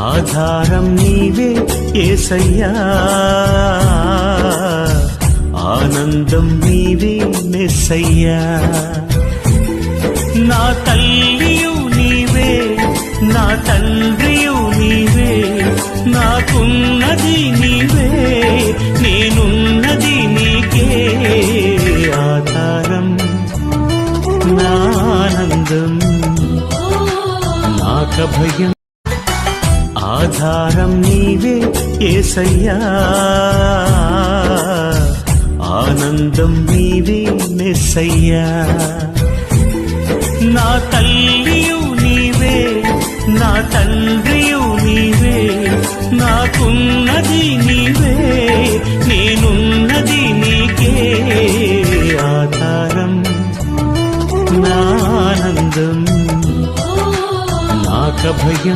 ఆధారం నీవే యేసయ్యా, ఆనందం నీవే మెస్సయ్యా. నా తల్లియు నీవే, నా తండ్రియు నీవే, నాకున్నది నీవే, నేనున్నది నీకే. ఆధారం నా ఆనందం నాకభయం. ఆధారం నీవే యేసయ్యా, ఆనందం నీవే మెస్సయ్యా. నా తల్లియు నీవే, నా తండ్రియు నీవే, నాకున్నది నీవే, నేనున్నది నీకే. ఆధారం నా ఆనందం నాకభయం.